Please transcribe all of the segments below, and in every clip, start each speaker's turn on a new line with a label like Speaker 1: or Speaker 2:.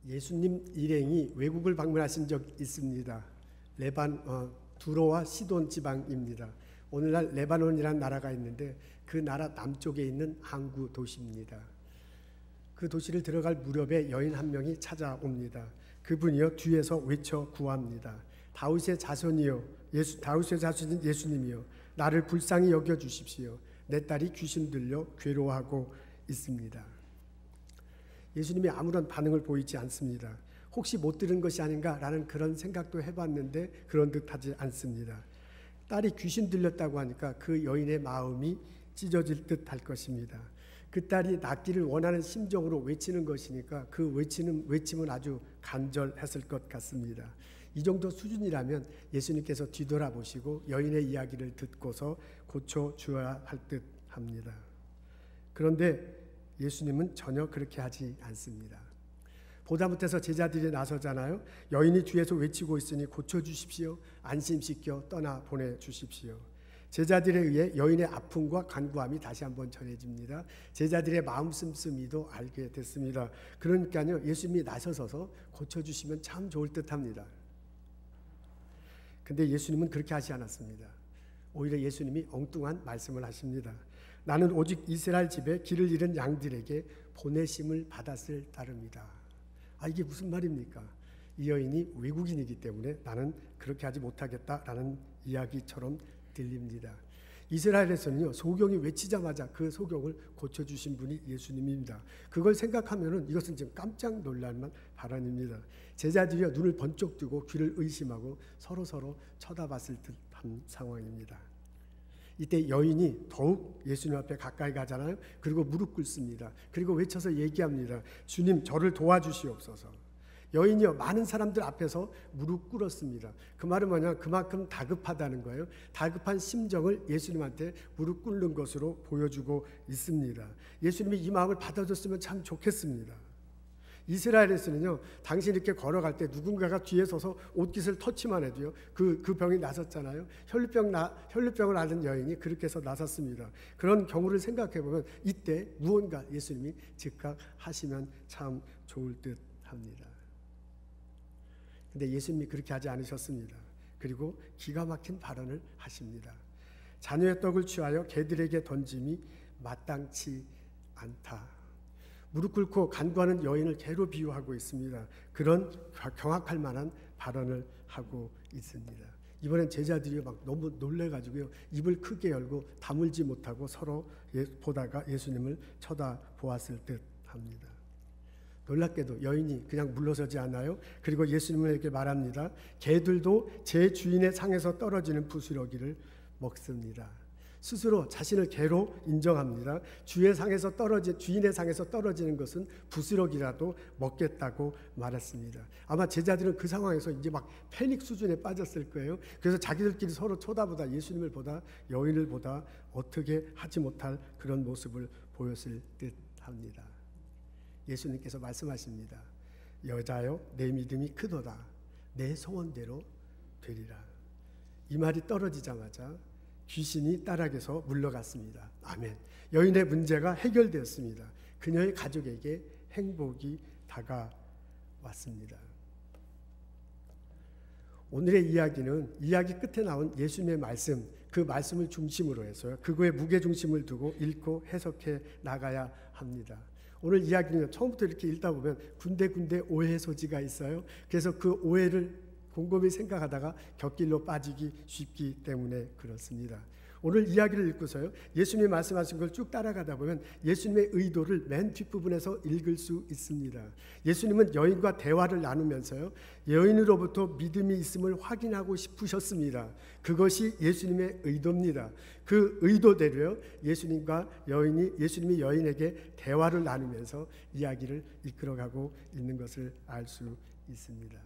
Speaker 1: 예수님 일행이 외국을 방문하신 적 있습니다. 두로와 시돈 지방입니다. 오늘날 레바논이라는 나라가 있는데 그 나라 남쪽에 있는 항구 도시입니다. 그 도시를 들어갈 무렵에 여인 한 명이 찾아옵니다. 그분이요 뒤에서 외쳐 구합니다. 다윗의 자손인 예수님이요 나를 불쌍히 여겨 주십시오. 내 딸이 귀신 들려 괴로워하고 있습니다. 예수님이 아무런 반응을 보이지 않습니다. 혹시 못 들은 것이 아닌가라는 그런 생각도 해봤는데 그런 듯하지 않습니다. 딸이 귀신 들렸다고 하니까 그 여인의 마음이 찢어질 듯할 것입니다. 그 딸이 낫기를 원하는 심정으로 외치는 것이니까 그 외침은 아주 간절했을 것 같습니다. 이 정도 수준이라면 예수님께서 뒤돌아보시고 여인의 이야기를 듣고서 고쳐주어야 할 듯 합니다. 그런데 예수님은 전혀 그렇게 하지 않습니다. 보다 못해서 제자들이 나서잖아요. 여인이 뒤에서 외치고 있으니 고쳐주십시오. 안심시켜 떠나 보내주십시오. 제자들에 의해 여인의 아픔과 간구함이 다시 한번 전해집니다. 제자들의 마음 씀씀이도 알게 됐습니다. 그러니까요, 예수님이 나서서 고쳐주시면 참 좋을 듯합니다. 근데 예수님은 그렇게 하지 않았습니다. 오히려 예수님이 엉뚱한 말씀을 하십니다. 나는 오직 이스라엘 집에 길을 잃은 양들에게 보내심을 받았을 따름이다. 이게 무슨 말입니까? 이 여인이 외국인이기 때문에 나는 그렇게 하지 못하겠다라는 이야기처럼 들립니다. 이스라엘에서는요, 소경이 외치자마자 그 소경을 고쳐주신 분이 예수님입니다. 그걸 생각하면은 이것은 지금 깜짝 놀랄만 발언입니다. 제자들이 눈을 번쩍 뜨고 귀를 의심하고 서로 쳐다봤을 듯한 상황입니다. 이때 여인이 더욱 예수님 앞에 가까이 가잖아요. 그리고 무릎 꿇습니다. 그리고 외쳐서 얘기합니다. 주님, 저를 도와주시옵소서. 여인이요, 많은 사람들 앞에서 무릎 꿇었습니다. 그 말은 뭐냐? 그만큼 다급하다는 거예요. 다급한 심정을 예수님한테 무릎 꿇는 것으로 보여주고 있습니다. 예수님이 이 마음을 받아줬으면 참 좋겠습니다. 이스라엘에서는요, 당신 이렇게 걸어갈 때 누군가가 뒤에 서서 옷깃을 터치만 해도요, 그 병이 나섰잖아요. 혈루병을 앓은 여인이 그렇게 해서 나섰습니다. 그런 경우를 생각해 보면 이때 무언가 예수님이 즉각 하시면 참 좋을 듯 합니다. 근데 예수님이 그렇게 하지 않으셨습니다. 그리고 기가 막힌 발언을 하십니다. 자녀의 떡을 취하여 개들에게 던짐이 마땅치 않다. 무릎 꿇고 간구하는 여인을 개로 비유하고 있습니다. 그런 경악할 만한 발언을 하고 있습니다. 이번엔 제자들이 막 너무 놀래가지고요, 입을 크게 열고 다물지 못하고 서로 보다가 예수님을 쳐다보았을 듯 합니다. 놀랍게도 여인이 그냥 물러서지 않아요. 그리고 예수님에게 말합니다. 개들도 제 주인의 상에서 떨어지는 부스러기를 먹습니다. 스스로 자신을 개로 인정합니다. 주인의 상에서 떨어지는 것은 부스러기라도 먹겠다고 말했습니다. 아마 제자들은 그 상황에서 이제 막 패닉 수준에 빠졌을 거예요. 그래서 자기들끼리 서로 쳐다보다 예수님을 보다 여인을 보다 어떻게 하지 못할 그런 모습을 보였을 듯 합니다. 예수님께서 말씀하십니다. 여자여, 내 믿음이 크도다. 내 소원대로 되리라. 이 말이 떨어지자마자 귀신이 딸에게서 물러갔습니다. 아멘. 여인의 문제가 해결되었습니다. 그녀의 가족에게 행복이 다가왔습니다. 오늘의 이야기는 이야기 끝에 나온 예수님의 말씀, 그 말씀을 중심으로 해서요, 그거에 무게중심을 두고 읽고 해석해 나가야 합니다. 오늘 이야기는 처음부터 이렇게 읽다 보면 군데군데 오해의 소지가 있어요. 그래서 그 오해를 곰곰이 생각하다가 곁길로 빠지기 쉽기 때문에 그렇습니다. 오늘 이야기를 읽고서요, 예수님이 말씀하신 걸 쭉 따라가다 보면 예수님의 의도를 맨 뒷부분에서 읽을 수 있습니다. 예수님은 여인과 대화를 나누면서요, 여인으로부터 믿음이 있음을 확인하고 싶으셨습니다. 그것이 예수님의 의도입니다. 그 의도대로요, 예수님이 여인에게 대화를 나누면서 이야기를 이끌어가고 있는 것을 알 수 있습니다.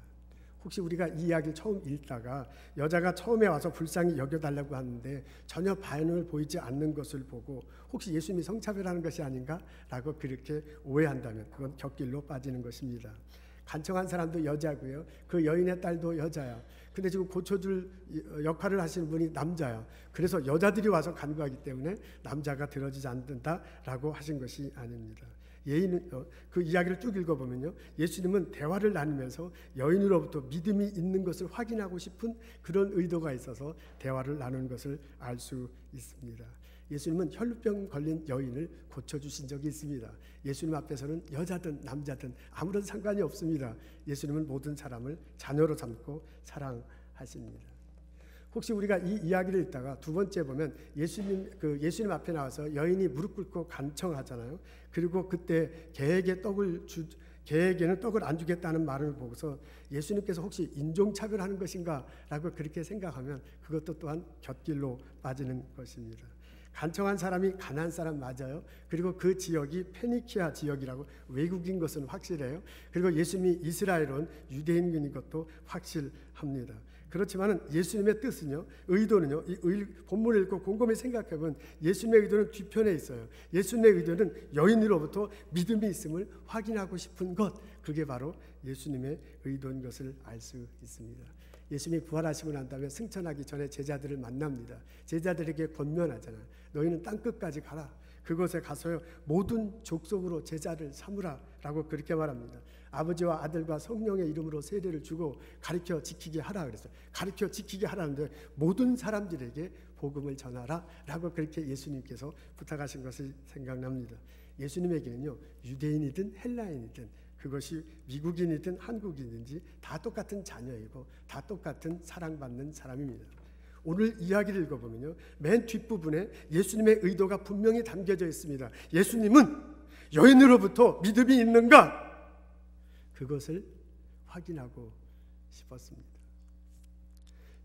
Speaker 1: 혹시 우리가 이 이야기를 처음 읽다가 여자가 처음에 와서 불쌍히 여겨달라고 하는데 전혀 반응을 보이지 않는 것을 보고 혹시 예수님이 성차별하는 것이 아닌가? 라고 그렇게 오해한다면 그건 곁길로 빠지는 것입니다. 간청한 사람도 여자고요. 그 여인의 딸도 여자야. 근데 지금 고쳐줄 역할을 하시는 분이 남자야. 그래서 여자들이 와서 간구하기 때문에 남자가 들어주지 않는다라고 하신 것이 아닙니다. 예인은 그 이야기를 쭉 읽어보면요, 예수님은 대화를 나누면서 여인으로부터 믿음이 있는 것을 확인하고 싶은 그런 의도가 있어서 대화를 나누는 것을 알 수 있습니다. 예수님은 혈루병 걸린 여인을 고쳐주신 적이 있습니다. 예수님 앞에서는 여자든 남자든 아무런 상관이 없습니다. 예수님은 모든 사람을 자녀로 삼고 사랑하십니다. 혹시 우리가 이 이야기를 읽다가 두 번째 보면 예수님 앞에 나와서 여인이 무릎 꿇고 간청하잖아요. 그리고 그때 개에게는 떡을 안 주겠다는 말을 보고서 예수님께서 혹시 인종차별하는 것인가라고 그렇게 생각하면 그것도 또한 곁길로 빠지는 것입니다. 간청한 사람이 가나안 사람 맞아요. 그리고 그 지역이 페니키아 지역이라고 외국인 것은 확실해요. 그리고 예수님이 이스라엘은 유대인인 것도 확실합니다. 그렇지만 예수님의 뜻은요, 의도는요, 이 본문을 읽고 곰곰이 생각해보면 예수님의 의도는 뒤편에 있어요. 예수님의 의도는 여인으로부터 믿음이 있음을 확인하고 싶은 것, 그게 바로 예수님의 의도인 것을 알 수 있습니다. 예수님이 부활하시고 난 다음에 승천하기 전에 제자들을 만납니다. 제자들에게 권면하잖아요. 너희는 땅끝까지 가라. 그곳에 가서요, 모든 족속으로 제자를 삼으라 라고 그렇게 말합니다. 아버지와 아들과 성령의 이름으로 세례를 주고 가르쳐 지키게 하라 그랬어요. 가르쳐 지키게 하라는데 모든 사람들에게 복음을 전하라 라고 그렇게 예수님께서 부탁하신 것이 생각납니다. 예수님에게는요, 유대인이든 헬라인이든 그것이 미국인이든 한국인인지 다 똑같은 자녀이고 다 똑같은 사랑받는 사람입니다. 오늘 이야기를 읽어보면요, 맨 뒷부분에 예수님의 의도가 분명히 담겨져 있습니다. 예수님은 여인으로부터 믿음이 있는가? 그것을 확인하고 싶었습니다.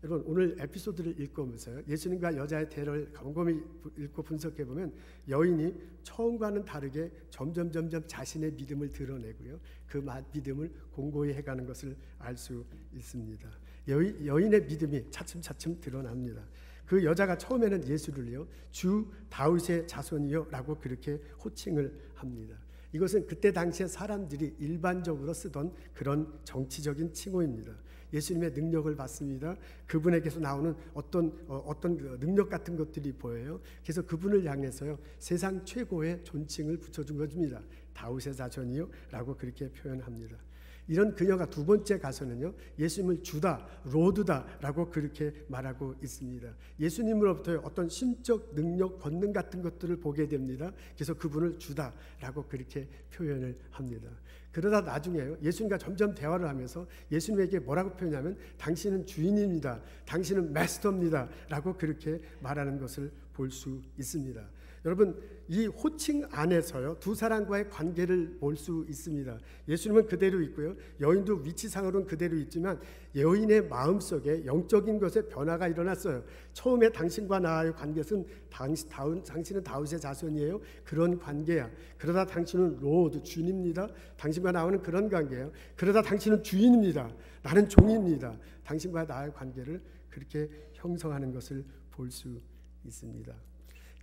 Speaker 1: 여러분, 오늘 에피소드를 읽으면서요, 예수님과 여자의 대화를 곰곰이 읽고 분석해보면 여인이 처음과는 다르게 점점 자신의 믿음을 드러내고요, 그 믿음을 공고히 해가는 것을 알 수 있습니다. 여인의 믿음이 차츰 드러납니다. 그 여자가 처음에는 예수를요, 주 다윗의 자손이요 라고 그렇게 호칭을 합니다. 이것은 그때 당시에 사람들이 일반적으로 쓰던 그런 정치적인 칭호입니다. 예수님의 능력을 받습니다. 그분에게서 나오는 어떤 능력 같은 것들이 보여요. 그래서 그분을 향해서요, 세상 최고의 존칭을 붙여준 것입니다. 다윗의 자손이요 라고 그렇게 표현합니다. 이런 그녀가 두 번째 가서는요, 예수님을 주다, 로드다라고 그렇게 말하고 있습니다. 예수님으로부터 어떤 심적 능력, 권능 같은 것들을 보게 됩니다. 그래서 그분을 주다라고 그렇게 표현을 합니다. 그러다 나중에요, 예수님과 점점 대화를 하면서 예수님에게 뭐라고 표현하면 당신은 주인입니다, 당신은 마스터입니다 라고 그렇게 말하는 것을 볼 수 있습니다. 여러분, 이 호칭 안에서요, 두 사람과의 관계를 볼 수 있습니다. 예수님은 그대로 있고요, 여인도 위치상으로는 그대로 있지만 여인의 마음속에 영적인 것에 변화가 일어났어요. 처음에 당신과 나의 관계는 당신은 다윗의 자손이에요, 그런 관계야. 그러다 당신은 로드, 주인입니다. 당신과 나오는 그런 관계예요. 그러다 당신은 주인입니다. 나는 종입니다. 당신과 나의 관계를 그렇게 형성하는 것을 볼 수 있습니다.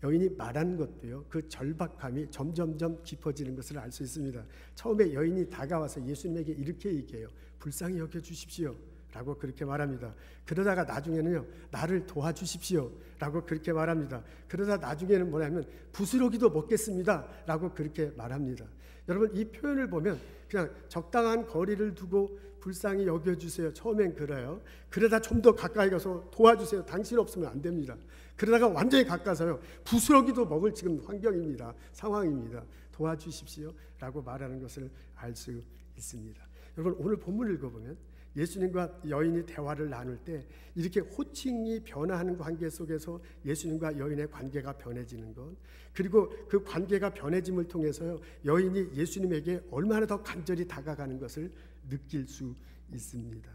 Speaker 1: 여인이 말한 것도요, 그 절박함이 점점 깊어지는 것을 알 수 있습니다. 처음에 여인이 다가와서 예수님에게 이렇게 얘기해요. 불쌍히 여겨주십시오 라고 그렇게 말합니다. 그러다가 나중에는요, 나를 도와주십시오 라고 그렇게 말합니다. 그러다 나중에는 뭐냐면 부스러기도 먹겠습니다 라고 그렇게 말합니다. 여러분, 이 표현을 보면 그냥 적당한 거리를 두고 불쌍히 여겨주세요, 처음엔 그래요. 그러다 좀 더 가까이 가서 도와주세요, 당신 없으면 안 됩니다. 그러다가 완전히 가까워서요, 부스러기도 먹을 지금 환경입니다, 상황입니다. 도와주십시오 라고 말하는 것을 알 수 있습니다. 여러분, 오늘 본문을 읽어보면 예수님과 여인이 대화를 나눌 때 이렇게 호칭이 변화하는 관계 속에서 예수님과 여인의 관계가 변해지는 것, 그리고 그 관계가 변해짐을 통해서요, 여인이 예수님에게 얼마나 더 간절히 다가가는 것을 느낄 수 있습니다.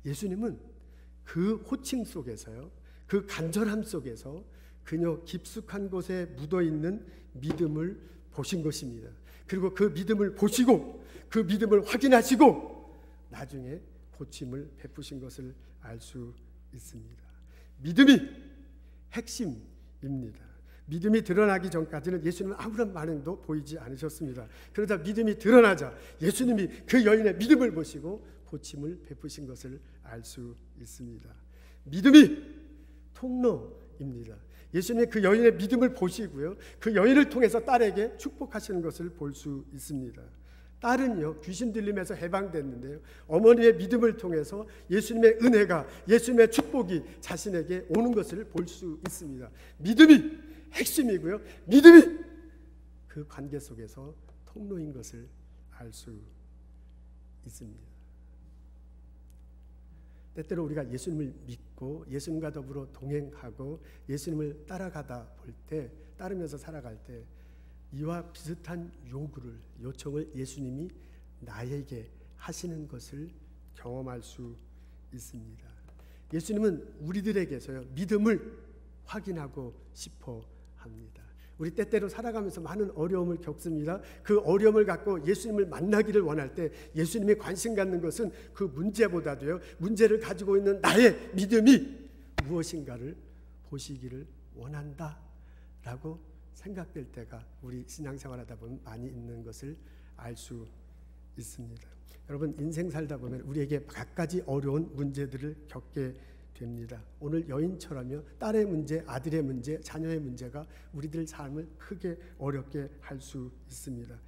Speaker 1: 예수님은 그 호칭 속에서요, 그 간절함 속에서 그녀 깊숙한 곳에 묻어있는 믿음을 보신 것입니다. 그리고 그 믿음을 보시고 그 믿음을 확인하시고 나중에 고침을 베푸신 것을 알 수 있습니다. 믿음이 핵심입니다. 믿음이 드러나기 전까지는 예수님은 아무런 반응도 보이지 않으셨습니다. 그러다 믿음이 드러나자 예수님이 그 여인의 믿음을 보시고 고침을 베푸신 것을 알 수 있습니다. 믿음이 통로입니다. 예수님이 그 여인의 믿음을 보시고요, 그 여인을 통해서 딸에게 축복하시는 것을 볼 수 있습니다. 딸은요, 귀신 들림에서 해방됐는데요, 어머니의 믿음을 통해서 예수님의 은혜가, 예수님의 축복이 자신에게 오는 것을 볼 수 있습니다. 믿음이 핵심이고요, 믿음이 그 관계 속에서 통로인 것을 알 수 있습니다. 때때로 우리가 예수님을 믿고 예수님과 더불어 동행하고 예수님을 따라가다 볼 때, 따르면서 살아갈 때 이와 비슷한 요청을 예수님이 나에게 하시는 것을 경험할 수 있습니다. 예수님은 우리들에게서요, 믿음을 확인하고 싶어 합니다. 우리 때때로 살아가면서 많은 어려움을 겪습니다. 그 어려움을 갖고 예수님을 만나기를 원할 때 예수님이 관심 갖는 것은 그 문제보다도요, 문제를 가지고 있는 나의 믿음이 무엇인가를 보시기를 원한다라고 생각될 때가 우리 신앙생활하다 보면 많이 있는 것을 알 수 있습니다. 여러분, 인생 살다 보면 우리에게 갖가지 어려운 문제들을 겪게 됩니다. 오늘 여인처럼요, 딸의 문제, 아들의 문제, 자녀의 문제가 우리들 삶을 크게 어렵게 할 수 있습니다.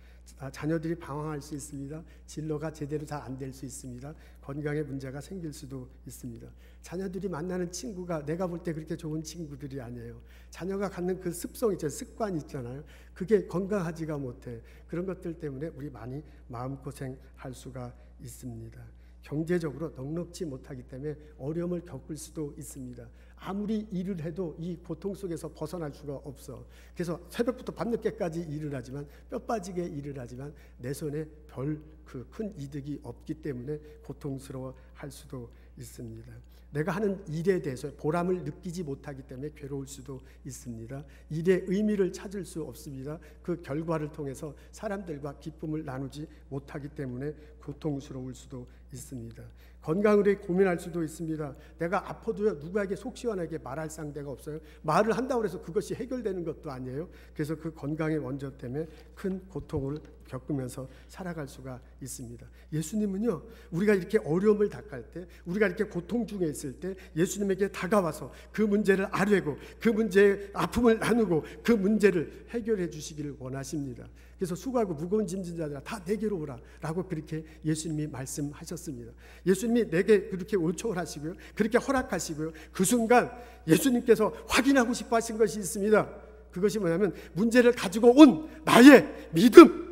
Speaker 1: 자녀들이 방황할 수 있습니다. 진로가 제대로 잘 안 될 수 있습니다. 건강에 문제가 생길 수도 있습니다. 자녀들이 만나는 친구가 내가 볼 때 그렇게 좋은 친구들이 아니에요. 자녀가 갖는 그 습성 있잖아요. 습관 있잖아요. 그게 건강하지가 못해. 그런 것들 때문에 우리 많이 마음고생할 수가 있습니다. 경제적으로 넉넉지 못하기 때문에 어려움을 겪을 수도 있습니다. 아무리 일을 해도 이 고통 속에서 벗어날 수가 없어. 그래서 새벽부터 밤늦게까지 일을 하지만, 뼈 빠지게 일을 하지만 내 손에 별 그 큰 이득이 없기 때문에 고통스러워 할 수도 있습니다. 내가 하는 일에 대해서 보람을 느끼지 못하기 때문에 괴로울 수도 있습니다. 일의 의미를 찾을 수 없습니다. 그 결과를 통해서 사람들과 기쁨을 나누지 못하기 때문에 고통스러울 수도 있습니다. 건강으로 고민할 수도 있습니다. 내가 아파도요, 누구에게 속 시원하게 말할 상대가 없어요. 말을 한다고 해서 그것이 해결되는 것도 아니에요. 그래서 그 건강의 원조 때문에 큰 고통을 겪으면서 살아갈 수가 있습니다. 예수님은요, 우리가 이렇게 어려움을 당할 때, 우리가 이렇게 고통 중에 있을 때 예수님에게 다가와서 그 문제를 아뢰고 그 문제의 아픔을 나누고 그 문제를 해결해 주시기를 원하십니다. 그래서 수고하고 무거운 짐진 자들아 다 내게로 오라 라고 그렇게 예수님이 말씀하셨습니다. 예수님이 내게 그렇게 요청을 하시고요, 그렇게 허락하시고요, 그 순간 예수님께서 확인하고 싶어 하신 것이 있습니다. 그것이 뭐냐면 문제를 가지고 온 나의 믿음,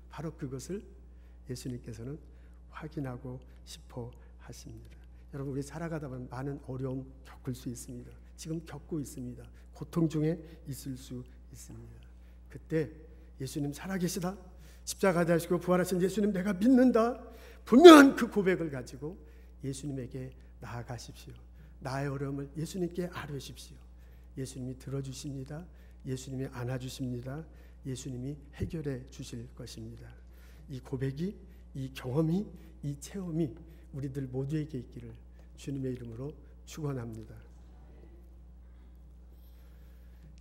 Speaker 1: 바로 그것을 예수님께서는 확인하고 싶어 하십니다. 여러분, 우리 살아가다 보면 많은 어려움 겪을 수 있습니다. 지금 겪고 있습니다. 고통 중에 있을 수 있습니다. 그때 예수님 살아계시다, 십자가에 달리시고 부활하신 예수님 내가 믿는다, 분명한 그 고백을 가지고 예수님에게 나아가십시오. 나의 어려움을 예수님께 아뢰십시오. 예수님이 들어주십니다. 예수님이 안아주십니다. 예수님이 해결해 주실 것입니다. 이 고백이, 이 경험이, 이 체험이 우리들 모두에게 있기를 주님의 이름으로 축원합니다.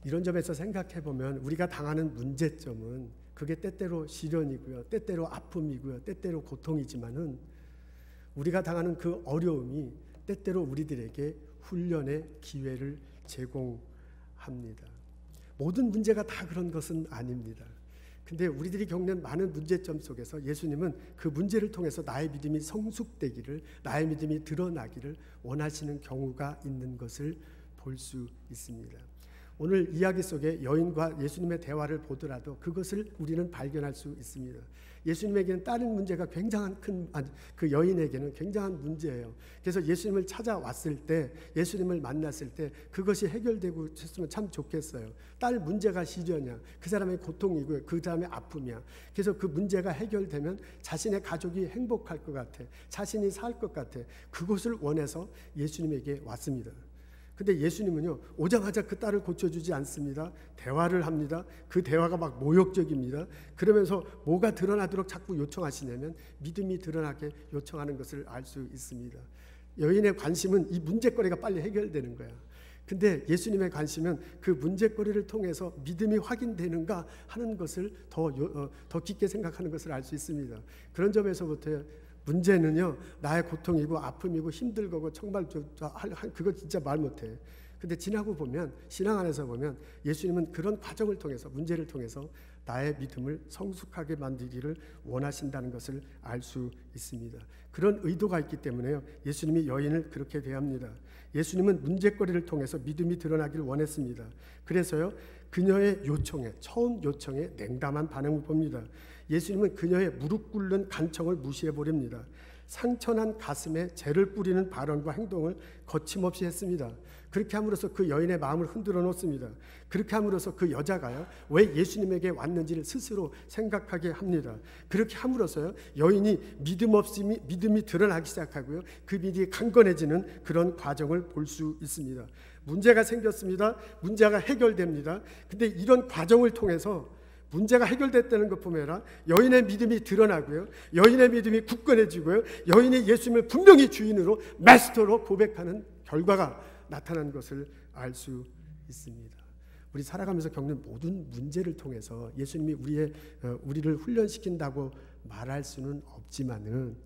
Speaker 1: 이런 점에서 생각해보면 우리가 당하는 문제점은 그게 때때로 시련이고요, 때때로 아픔이고요, 때때로 고통이지만은 우리가 당하는 그 어려움이 때때로 우리들에게 훈련의 기회를 제공합니다. 모든 문제가 다 그런 것은 아닙니다. 근데 우리들이 겪는 많은 문제점 속에서 예수님은 그 문제를 통해서 나의 믿음이 성숙되기를, 나의 믿음이 드러나기를 원하시는 경우가 있는 것을 볼 수 있습니다. 오늘 이야기 속에 여인과 예수님의 대화를 보더라도 그것을 우리는 발견할 수 있습니다. 예수님에게는 다른 문제가 굉장한 그 여인에게는 굉장한 문제예요. 그래서 예수님을 찾아왔을 때, 예수님을 만났을 때 그것이 해결되고 했으면 참 좋겠어요. 딸 문제가 시련이야, 그 사람의 고통이고요, 그 사람의 아픔이야. 그래서 그 문제가 해결되면 자신의 가족이 행복할 것 같아, 자신이 살 것 같아. 그것을 원해서 예수님에게 왔습니다. 근데 예수님은요, 오자마자 그 딸을 고쳐주지 않습니다. 대화를 합니다. 그 대화가 막 모욕적입니다. 그러면서 뭐가 드러나도록 자꾸 요청하시냐면 믿음이 드러나게 요청하는 것을 알 수 있습니다. 여인의 관심은 이 문제거리가 빨리 해결되는 거야. 근데 예수님의 관심은 그 문제거리를 통해서 믿음이 확인되는가 하는 것을 더 깊게 생각하는 것을 알 수 있습니다. 그런 점에서부터 문제는요, 나의 고통이고 아픔이고 힘들고 정말 그거 진짜 말 못해. 근데 지나고 보면, 신앙 안에서 보면 예수님은 그런 과정을 통해서, 문제를 통해서 나의 믿음을 성숙하게 만들기를 원하신다는 것을 알 수 있습니다. 그런 의도가 있기 때문에요, 예수님이 여인을 그렇게 대합니다. 예수님은 문제거리를 통해서 믿음이 드러나기를 원했습니다. 그래서요, 그녀의 요청에, 처음 요청에 냉담한 반응을 봅니다. 예수님은 그녀의 무릎 꿇는 간청을 무시해버립니다. 상처난 가슴에 재를 뿌리는 발언과 행동을 거침없이 했습니다. 그렇게 함으로써 그 여인의 마음을 흔들어 놓습니다. 그렇게 함으로써 그 여자가요, 왜 예수님에게 왔는지를 스스로 생각하게 합니다. 그렇게 함으로써요, 여인이 믿음이 드러나기 시작하고요, 그 믿음이 강건해지는 그런 과정을 볼 수 있습니다. 문제가 생겼습니다. 문제가 해결됩니다. 근데 이런 과정을 통해서 문제가 해결됐다는 것 보면 여인의 믿음이 드러나고요, 여인의 믿음이 굳건해지고요, 여인이 예수님을 분명히 주인으로, 마스터로 고백하는 결과가 나타난 것을 알 수 있습니다. 우리 살아가면서 겪는 모든 문제를 통해서 예수님이 우리를 훈련시킨다고 말할 수는 없지만은,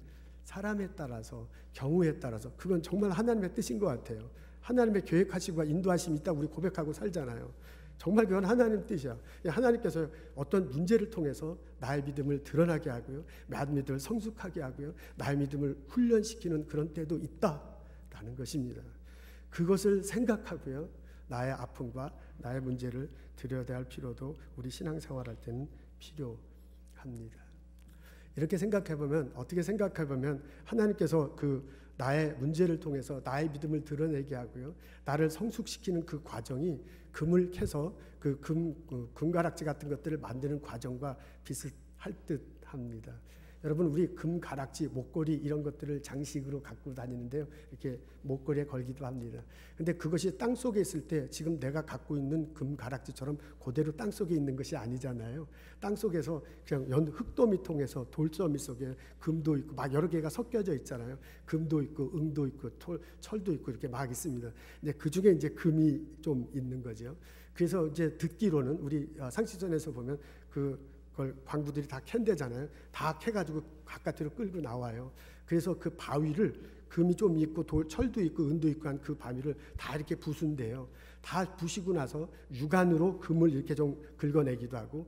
Speaker 1: 사람에 따라서, 경우에 따라서 그건 정말 하나님의 뜻인 것 같아요. 하나님의 계획하시고 인도하심이 있다고 우리 고백하고 살잖아요. 정말 그건 하나님 뜻이야. 하나님께서 어떤 문제를 통해서 나의 믿음을 드러나게 하고요, 나의 믿음을 성숙하게 하고요, 나의 믿음을 훈련시키는 그런 때도 있다라는 것입니다. 그것을 생각하고요, 나의 아픔과 나의 문제를 들여다야 할 필요도 우리 신앙생활할 때는 필요합니다. 이렇게 생각해보면, 어떻게 생각해보면 하나님께서 그 나의 문제를 통해서 나의 믿음을 드러내게 하고요, 나를 성숙시키는 그 과정이 금을 캐서 그 금가락지 같은 것들을 만드는 과정과 비슷할 듯합니다. 여러분, 우리 금가락지, 목걸이 이런 것들을 장식으로 갖고 다니는데요, 이렇게 목걸이에 걸기도 합니다. 근데 그것이 땅속에 있을 때 지금 내가 갖고 있는 금가락지처럼 그대로 땅속에 있는 것이 아니잖아요. 땅속에서 그냥 흙더미 통해서 돌더미 속에 금도 있고 막 여러 개가 섞여져 있잖아요. 금도 있고 응도 있고 철도 있고 이렇게 막 있습니다. 이제 그 중에 이제 금이 좀 있는 거죠. 그래서 이제 듣기로는 우리 상식선에서 보면 그걸 광부들이 다 캔대잖아요. 다 캐가지고 바깥으로 끌고 나와요. 그래서 그 바위를, 금이 좀 있고 철도 있고 은도 있고 한 그 바위를 다 이렇게 부순대요. 다 부시고 나서 육안으로 금을 이렇게 좀 긁어내기도 하고,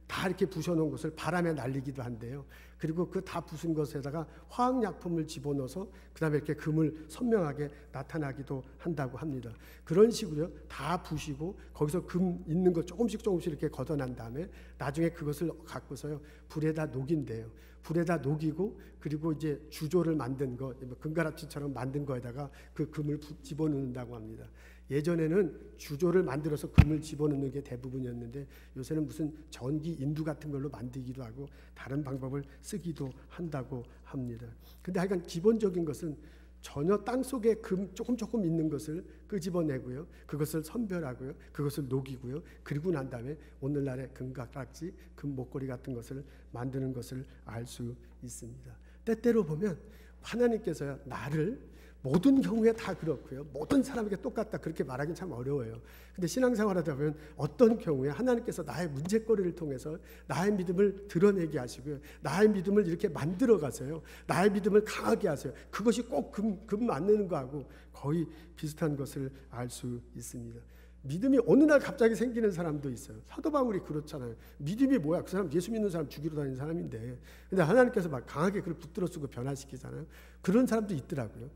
Speaker 1: 다 이렇게 부셔놓은 것을 바람에 날리기도 한대요. 그리고 그 다 부순 것에다가 화학약품을 집어넣어서 그 다음에 이렇게 금을 선명하게 나타나기도 한다고 합니다. 그런 식으로 다 부시고 거기서 금 있는 거 조금씩 이렇게 걷어난 다음에 나중에 그것을 갖고서요, 불에다 녹인대요. 불에다 녹이고, 그리고 이제 주조를 만든 거, 금가락지처럼 만든 거에다가 그 금을 집어넣는다고 합니다. 예전에는 주조를 만들어서 금을 집어넣는 게 대부분이었는데, 요새는 무슨 전기 인두 같은 걸로 만들기도 하고 다른 방법을 쓰기도 한다고 합니다. 근데 하여간 기본적인 것은 전혀 땅속에 금 조금 있는 것을 끄집어내고요, 그것을 선별하고요, 그것을 녹이고요, 그리고 난 다음에 오늘날의 금가락지, 금 목걸이 같은 것을 만드는 것을 알 수 있습니다. 때때로 보면 하나님께서요, 나를 모든 경우에 다 그렇고요, 모든 사람에게 똑같다 그렇게 말하기는 참 어려워요. 근데 신앙생활하다 보면 어떤 경우에 하나님께서 나의 문제거리를 통해서 나의 믿음을 드러내게 하시고요, 나의 믿음을 이렇게 만들어 가서요, 나의 믿음을 강하게 하세요. 그것이 꼭 금 만드는 거하고 거의 비슷한 것을 알 수 있습니다. 믿음이 어느 날 갑자기 생기는 사람도 있어요. 사도 바울이 그렇잖아요. 믿음이 뭐야? 그 사람 예수 믿는 사람 죽이러 다니는 사람인데, 근데 하나님께서 막 강하게 그걸 붙들어 쓰고 변화시키잖아요. 그런 사람도 있더라고요.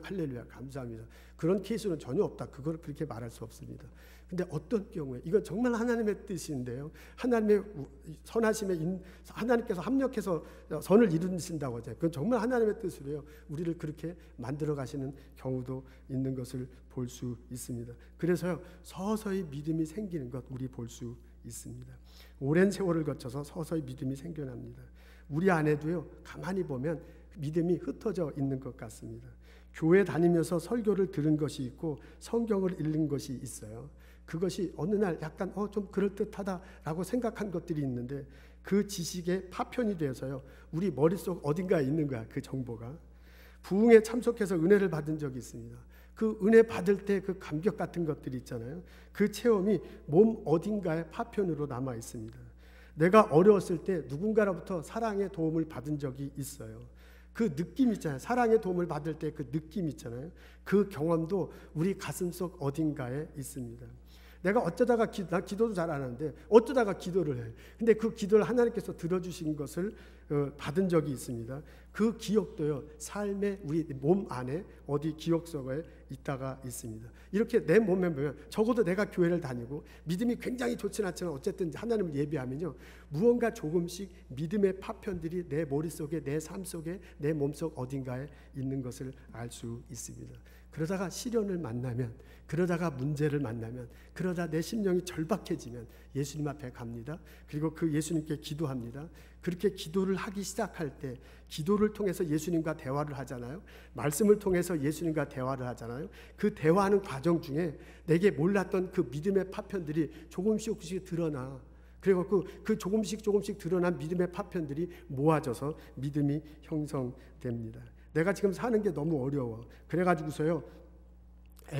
Speaker 1: 할렐루야, 감사합니다. 그런 케이스는 전혀 없다, 그걸 그렇게 말할 수 없습니다. 근데 어떤 경우에 이건 정말 하나님의 뜻인데요, 하나님의 선하심에 하나님께서 합력해서 선을 이루신다고 하잖아요. 그건 정말 하나님의 뜻으로요, 우리를 그렇게 만들어 가시는 경우도 있는 것을 볼 수 있습니다. 그래서요, 서서히 믿음이 생기는 것 우리 볼 수 있습니다. 오랜 세월을 거쳐서 서서히 믿음이 생겨납니다. 우리 안에도요, 가만히 보면 믿음이 흩어져 있는 것 같습니다. 교회 다니면서 설교를 들은 것이 있고 성경을 읽는 것이 있어요. 그것이 어느 날 약간 좀 그럴듯하다라고 생각한 것들이 있는데, 그 지식에 파편이 되어서요, 우리 머릿속 어딘가에 있는 거야, 그 정보가. 부흥에 참석해서 은혜를 받은 적이 있습니다. 그 은혜 받을 때 그 감격 같은 것들이 있잖아요. 그 체험이 몸 어딘가에 파편으로 남아 있습니다. 내가 어려웠을 때 누군가로부터 사랑의 도움을 받은 적이 있어요. 그 느낌 있잖아요. 사랑의 도움을 받을 때 그 느낌 있잖아요. 그 경험도 우리 가슴속 어딘가에 있습니다. 내가 어쩌다가 나 기도도 잘 안 하는데 어쩌다가 기도를 해. 근데 그 기도를 하나님께서 들어주신 것을 받은 적이 있습니다. 그 기억도요, 삶의 우리 몸 안에 어디 기억 속에 있다가 있습니다. 이렇게 내 몸에 보면 적어도 내가 교회를 다니고 믿음이 굉장히 좋지는 않지만 어쨌든 하나님을 예배하면요, 무언가 조금씩 믿음의 파편들이 내 머릿속에, 내 삶 속에, 내 몸속 어딘가에 있는 것을 알 수 있습니다. 그러다가 시련을 만나면, 그러다가 문제를 만나면, 그러다 내 심령이 절박해지면 예수님 앞에 갑니다. 그리고 그 예수님께 기도합니다. 그렇게 기도를 하기 시작할 때 기도를 통해서 예수님과 대화를 하잖아요. 말씀을 통해서 예수님과 대화를 하잖아요. 그 대화하는 과정 중에 내게 몰랐던 그 믿음의 파편들이 조금씩 드러나. 그리고 그 조금씩 드러난 믿음의 파편들이 모아져서 믿음이 형성됩니다. 내가 지금 사는 게 너무 어려워. 그래가지고서요,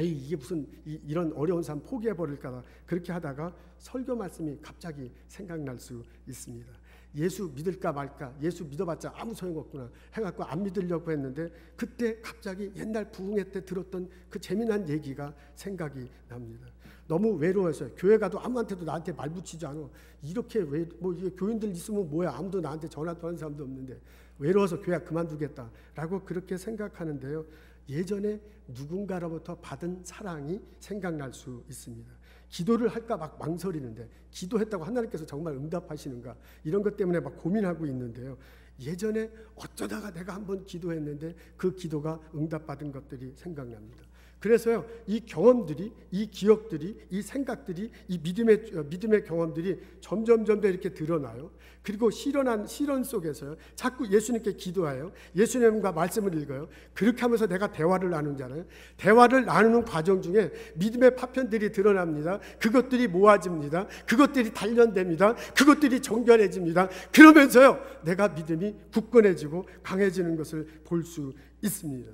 Speaker 1: 이게 무슨 이런 어려운 삶 포기해버릴까, 그렇게 하다가 설교 말씀이 갑자기 생각날 수 있습니다. 예수 믿을까 말까, 예수 믿어봤자 아무 소용없구나 해갖고 안 믿으려고 했는데, 그때 갑자기 옛날 부흥회 때 들었던 그 재미난 얘기가 생각이 납니다. 너무 외로워서 교회 가도 아무한테도 나한테 말 붙이지 않아. 이렇게 뭐 이게 교인들 있으면 뭐야, 아무도 나한테 전화도 하는 사람도 없는데 외로워서 교회 그만두겠다라고 그렇게 생각하는데요, 예전에 누군가로부터 받은 사랑이 생각날 수 있습니다. 기도를 할까 막 망설이는데, 기도했다고 하나님께서 정말 응답하시는가, 이런 것 때문에 막 고민하고 있는데요, 예전에 어쩌다가 내가 한번 기도했는데 그 기도가 응답받은 것들이 생각납니다. 그래서요, 이 경험들이, 이 기억들이, 이 생각들이, 이 믿음의 경험들이 점점 이렇게 드러나요. 그리고 시련 속에서요, 자꾸 예수님께 기도해요. 예수님과 말씀을 읽어요. 그렇게 하면서 내가 대화를 나누잖아요. 대화를 나누는 과정 중에 믿음의 파편들이 드러납니다. 그것들이 모아집니다. 그것들이 단련됩니다. 그것들이 정결해집니다. 그러면서요, 내가 믿음이 굳건해지고 강해지는 것을 볼 수 있습니다.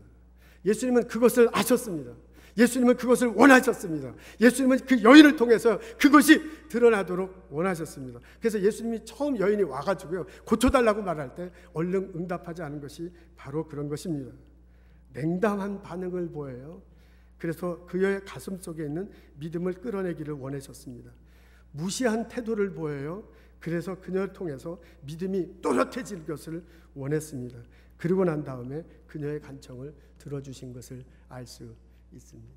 Speaker 1: 예수님은 그것을 아셨습니다. 예수님은 그것을 원하셨습니다. 예수님은 그 여인을 통해서 그것이 드러나도록 원하셨습니다. 그래서 예수님이 처음 여인이 와가지고요, 고쳐달라고 말할 때 얼른 응답하지 않은 것이 바로 그런 것입니다. 냉담한 반응을 보여요. 그래서 그녀의 가슴 속에 있는 믿음을 끌어내기를 원하셨습니다. 무시한 태도를 보여요. 그래서 그녀를 통해서 믿음이 또렷해질 것을 원했습니다. 그러고 난 다음에 그녀의 간청을 들어주신 것을 알 수 있습니다.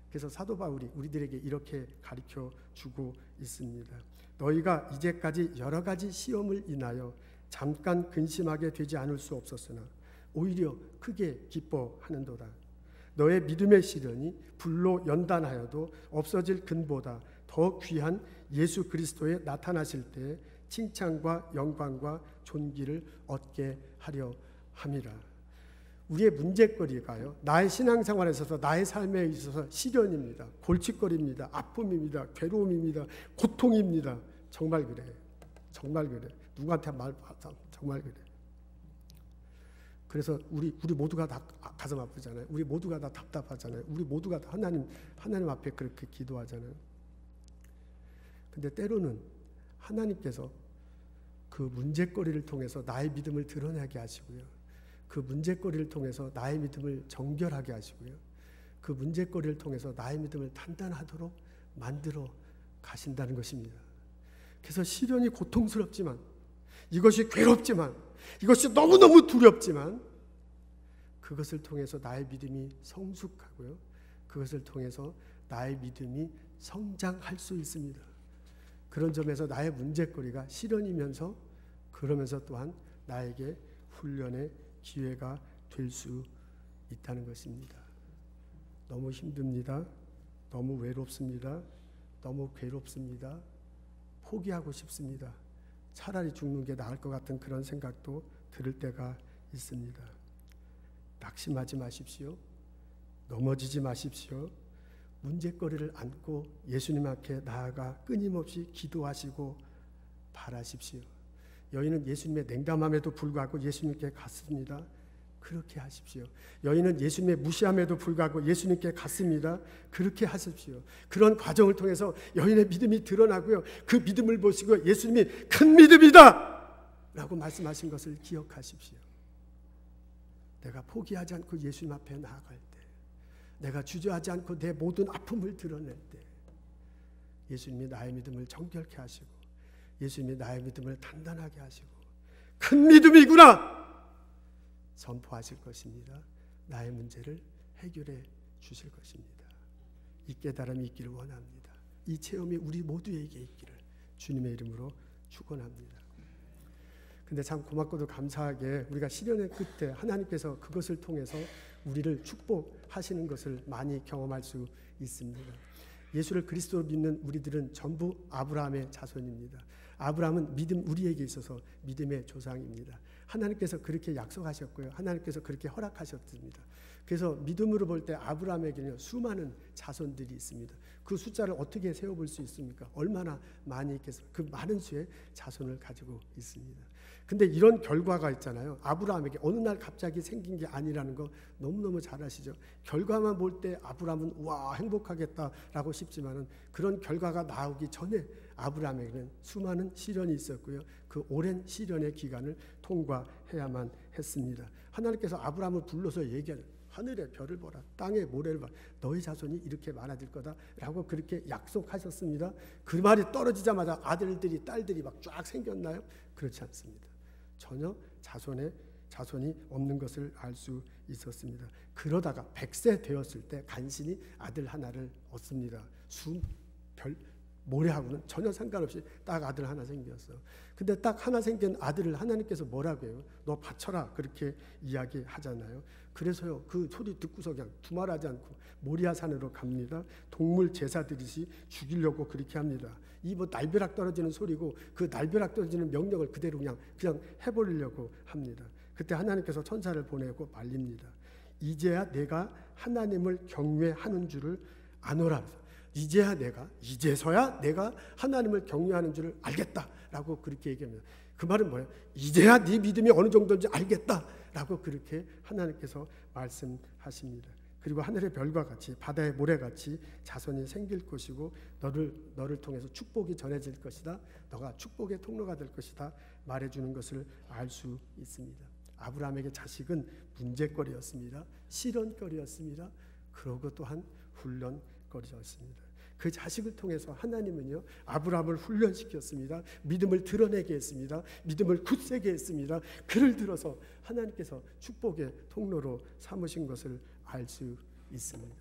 Speaker 1: 그래서 사도 바울이 우리들에게 이렇게 가르쳐 주고 있습니다. 너희가 이제까지 여러 가지 시험을 인하여 잠깐 근심하게 되지 않을 수 없었으나 오히려 크게 기뻐하는도다. 너의 믿음의 시련이 불로 연단하여도 없어질 근보다 더 귀한 예수 그리스도에 나타나실 때 칭찬과 영광과 존귀를 얻게 하려 함이라. 우리의 문제거리가요, 나의 신앙생활에 있어서, 나의 삶에 있어서 시련입니다. 골칫거리입니다. 아픔입니다. 괴로움입니다. 고통입니다. 정말 그래. 정말 그래. 누구한테 정말 그래. 그래서 우리 모두가 다 가슴 아프잖아요. 우리 모두가 다 답답하잖아요. 우리 모두가 다 하나님 앞에 그렇게 기도하잖아요. 근데 때로는 하나님께서 그 문제거리를 통해서 나의 믿음을 드러나게 하시고요, 그 문제거리를 통해서 나의 믿음을 정결하게 하시고요, 그 문제거리를 통해서 나의 믿음을 단단하도록 만들어 가신다는 것입니다. 그래서 시련이 고통스럽지만, 이것이 괴롭지만, 이것이 너무너무 두렵지만, 그것을 통해서 나의 믿음이 성숙하고요, 그것을 통해서 나의 믿음이 성장할 수 있습니다. 그런 점에서 나의 문제거리가 시련이면서, 그러면서 또한 나에게 훈련의 기회가 될 수 있다는 것입니다. 너무 힘듭니다. 너무 외롭습니다. 너무 괴롭습니다. 포기하고 싶습니다. 차라리 죽는 게 나을 것 같은 그런 생각도 들을 때가 있습니다. 낙심하지 마십시오. 넘어지지 마십시오. 문제거리를 안고 예수님 앞에 나아가 끊임없이 기도하시고 바라십시오. 여인은 예수님의 냉담함에도 불구하고 예수님께 갔습니다. 그렇게 하십시오. 여인은 예수님의 무시함에도 불구하고 예수님께 갔습니다. 그렇게 하십시오. 그런 과정을 통해서 여인의 믿음이 드러나고요. 그 믿음을 보시고 예수님이 큰 믿음이다! 라고 말씀하신 것을 기억하십시오. 내가 포기하지 않고 예수님 앞에 나아갈 때, 내가 주저하지 않고 내 모든 아픔을 드러낼 때 예수님이 나의 믿음을 정결케 하시고 예수님이 나의 믿음을 단단하게 하시고 큰 믿음이구나! 선포하실 것입니다. 나의 문제를 해결해 주실 것입니다. 이 깨달음이 있기를 원합니다. 이 체험이 우리 모두에게 있기를 주님의 이름으로 축원합니다. 근데 참 고맙고도 감사하게 우리가 시련의 끝에 하나님께서 그것을 통해서 우리를 축복하시는 것을 많이 경험할 수 있습니다. 예수를 그리스도로 믿는 우리들은 전부 아브라함의 자손입니다. 아브라함은 믿음, 우리에게 있어서 믿음의 조상입니다. 하나님께서 그렇게 약속하셨고요. 하나님께서 그렇게 허락하셨습니다. 그래서 믿음으로 볼 때 아브라함에게는 수많은 자손들이 있습니다. 그 숫자를 어떻게 세어볼 수 있습니까? 얼마나 많이 있겠습니까? 그 많은 수의 자손을 가지고 있습니다. 근데 이런 결과가 있잖아요. 아브라함에게 어느 날 갑자기 생긴 게 아니라는 거 너무너무 잘 아시죠? 결과만 볼 때 아브라함은 와 행복하겠다라고 싶지만은 그런 결과가 나오기 전에 아브라함에게는 수많은 시련이 있었고요. 그 오랜 시련의 기간을 통과해야만 했습니다. 하나님께서 아브라함을 불러서 얘기하는 하늘의 별을 보라, 땅의 모래를 봐라, 너희 자손이 이렇게 많아질 거다라고 그렇게 약속하셨습니다. 그 말이 떨어지자마자 아들들이 딸들이 막 쫙 생겼나요? 그렇지 않습니다. 전혀 자손이 없는 것을 알 수 있었습니다. 그러다가 100세 되었을 때 간신히 아들 하나를 얻습니다. 모래하고는 전혀 상관없이 딱 아들 하나 생겼어. 근데 딱 하나 생긴 아들을 하나님께서 뭐라고 해요? 너 바쳐라, 그렇게 이야기하잖아요. 그래서요, 그 소리 듣고서 그냥 두말하지 않고 모리아 산으로 갑니다. 동물 제사 드리시 죽이려고 그렇게 합니다. 이 뭐 날벼락 떨어지는 소리고 그 날벼락 떨어지는 명령을 그대로 그냥 해버리려고 합니다. 그때 하나님께서 천사를 보내고 말립니다. 이제야 내가 하나님을 경외하는 줄을 아노라. 이제서야 내가 하나님을 경외하는 줄을 알겠다라고 그렇게 얘기합니다. 그 말은 뭐예요? 이제야 네 믿음이 어느 정도인지 알겠다라고 그렇게 하나님께서 말씀하십니다. 그리고 하늘의 별과 같이 바다의 모래같이 자손이 생길 것이고 너를 통해서 축복이 전해질 것이다. 너가 축복의 통로가 될 것이다. 말해주는 것을 알 수 있습니다. 아브라함에게 자식은 문제거리였습니다. 시련거리였습니다. 그러고 또한 훈련거리였습니다. 그 자식을 통해서 하나님은요, 아브라함을 훈련시켰습니다. 믿음을 드러내게 했습니다. 믿음을 굳세게 했습니다. 그를 들어서 하나님께서 축복의 통로로 삼으신 것을 알 수 있습니다.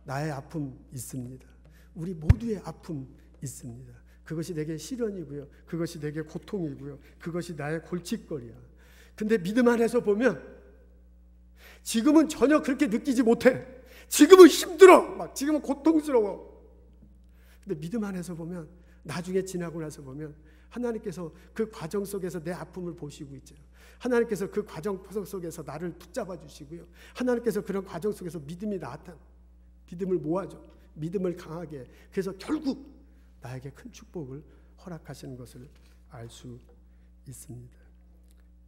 Speaker 1: 나의 아픔 있습니다. 우리 모두의 아픔 있습니다. 그것이 내게 시련이고요. 그것이 내게 고통이고요. 그것이 나의 골칫거리야. 근데 믿음 안에서 보면 지금은 전혀 그렇게 느끼지 못해. 지금은 힘들어. 지금은 고통스러워. 근데 믿음 안에서 보면 나중에 지나고 나서 보면 하나님께서 그 과정 속에서 내 아픔을 보시고 있죠. 하나님께서 그 과정 속에서 나를 붙잡아 주시고요. 하나님께서 그런 과정 속에서 믿음이 나타나. 믿음을 모아줘. 믿음을 강하게 해. 그래서 결국 나에게 큰 축복을 허락하시는 것을 알 수 있습니다.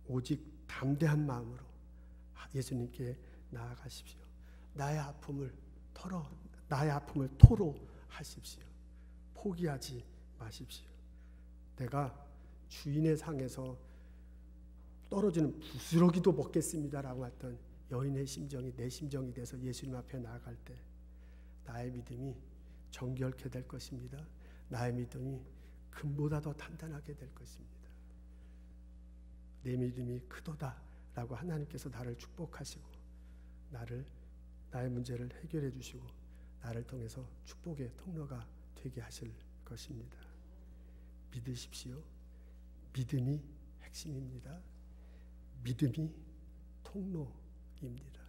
Speaker 1: 오직 담대한 마음으로 예수님께 나아가십시오. 나의 아픔을 토로하십시오. 포기하지 마십시오. 내가 주인의 상에서 떨어지는 부스러기도 먹겠습니다라고 했던 여인의 심정이 내 심정이 돼서 예수님 앞에 나아갈 때 나의 믿음이 정결케 될 것입니다. 나의 믿음이 금보다 더 단단하게 될 것입니다. 내 믿음이 크도다라고 하나님께서 나를 축복하시고 나의 문제를 해결해 주시고 나를 통해서 축복의 통로가 되게 하실 것입니다. 믿으십시오. 믿음이 핵심입니다. 믿음이 통로입니다.